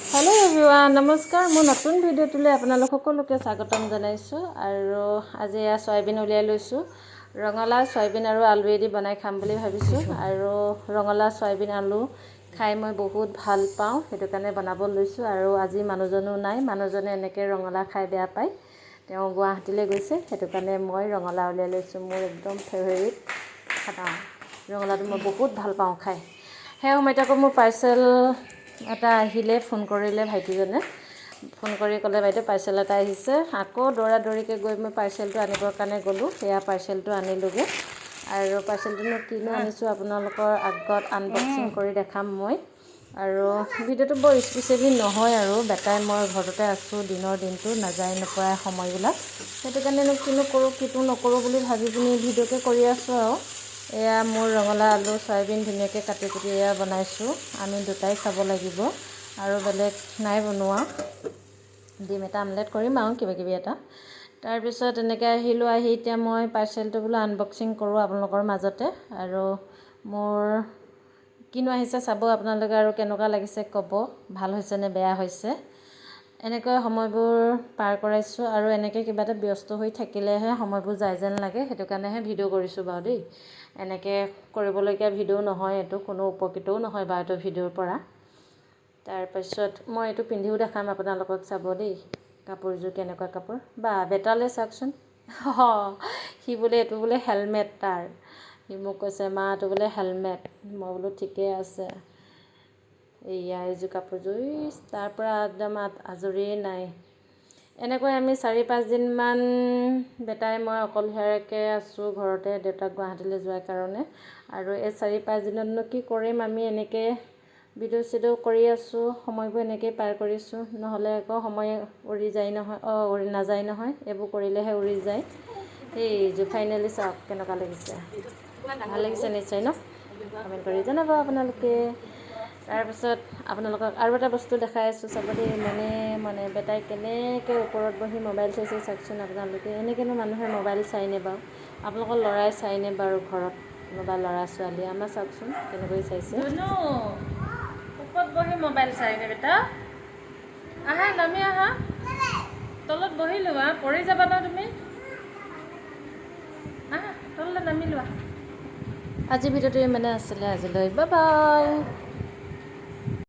hello everyone नमस्कार मैं नतुन video आपनालोक सकलोके स्वागतम जानाइछो आरो आज या सयाबिन उलियाइ लैछो रंगला सयाबिन आरो आलुए दि बनाइ खाम बुली भाबिछो आरो रंगला सयाबिन आलु खाइ मैं बहुत ভাল पाওঁ हेतु काने बनाब लैछो आरो আজি मानुजनो नाइ मानुजने एनेके रंगला खाइ बेया पाइ तेও गुवाहाटीले गइसे हेतु काने मैं रंगला उलियाइ लैछो मोर एकदम फेभरेट खाना रंगलाটো मैं बहुत ভাল पाওঁ खाइ हे সময়ত আকৌ মোৰ পাৰ্সেল এটা আহিলে ফোন কৰিলে ভাইটিজনে ফোন কৰি ক'লে বাইদেউ পাৰ্সেল এটা আহিছে আকৌ দৌৰা দৌৰিকে গৈ মই পাৰ্সেলটো আনিবৰ কাৰণে গ'লো সেয়া পাৰ্সেলটো আনিলোগে আৰু পাৰ্সেলটো কিনো আনিছো আপোনালোকৰ আগত আনবক্সিং কৰি দেখাম মই আৰু ভিডিওটো বৰ স্পেশালি নহয় আৰু বেটাই মই ঘৰতে আছো দিনৰ দিনটো নাযায় নপৰা সময়বিলাক সেইটো কাৰণে কিনো কৰোঁ কিটো নকৰোঁ বুলি ভাবি পিনি ভিডিওকে কৰি আছো আৰু এয়া মোৰ ৰঙলা আলু সয়াবিন ধুনীয়াকৈ কাটি কুটি এয়া বনাইছোঁ আমি দুটাই খাব লাগিব আৰু বেলেগ নাই বনোৱা ডিম এটা আমলেট কৰিম আৰু কিবা কিবি এটা তাৰ পিছত এনেকৈ আহিলো আহি এতিয়া মই পাৰ্সেলটো বোলো আনবক্সিং কৰোঁ আপোনালোকৰ মাজতে আৰু মোৰ কিনো আহিছে চাব আপোনালোকে আৰু কেনেকুৱা লাগিছে ক'ব ভাল হৈছে নে বেয়া হৈছে এনেকৈ সময়বোৰ পাৰ কৰাইছো আৰু এনেকৈ কিবা এটা ব্যস্ত হৈ থাকিলেহে সময়বোৰ যায় যেন লাগে হেতু কাৰণেহে ভিডিও কৰিছো বাৰু দেই এনেকৈ কৰিবলগীয়া ভিডিও নহয় এটো কোনো উপকৃতও নহয় বা এটো ভিডিওৰ পৰা তাৰ পিছত মই এটো পিন্ধিও দেখাম আপোনালোকক চাব দেই কাপোৰযোৰ কেনেকুৱা কাপোৰ বা বেটালে চাওকচোন হি বোলে এটো বোলে হেলমেট তাৰ হি মোক কৈছে মা এটো বোলে হেলমেট মই বোলো ঠিকে আছে এয়া এইযোৰ কাপোৰযোৰ তাৰ পৰা একদম আজৰি নাই এনেকৈ আমি 4-5 দিন মান বেটাই মই অকলশৰীয়াকৈ আছো ঘৰতে দেউতাক গুৱাহাটীলৈ যোৱাৰ কাৰণে আৰু এই 4-5 দিনতনো কি কৰিম আমি এনেকৈ ভিডিও সিডিও কৰি আছো সময়বোৰ এনেকৈ পাৰ কৰিছো নহলে আকৌ সময় উৰি যায় নহয় উৰি নাযায় নহয় এইবোৰ কৰিলেহে উৰি যায় এই যে ফাইনালি চাওক কেনেকুৱা লাগিছে ভাল লাগিছে নিশ্চয় ন কমেন্ট কৰি জনাব আপোনালোকে তাৰ পিছত আপোনালোকক আৰু এটা বস্তু দেখাই আছো চাব দেই মানে বেটাই কেনেকৈ ওপৰত বহি মোবাইল চাইছে চাওকচোন আপোনালোকে এনেকেনো মানুহে মোবাইল চাইনে বাৰু আপোনালোকৰ লৰাই চাইনে বাৰু ঘৰত কোনোবা লৰা ছোৱালী আমাৰ চাওকচোন কেনেকৈ চাইছে ওপৰত বহি মোবাইল চাইনে বেটা আহা নামি আহা তলত বহি লোৱা পৰি যাবা ন তুমি আহা তললৈ নামি লোৱা আজি ভিডিওটো মানে আছিলে আজিলৈ বাই বাই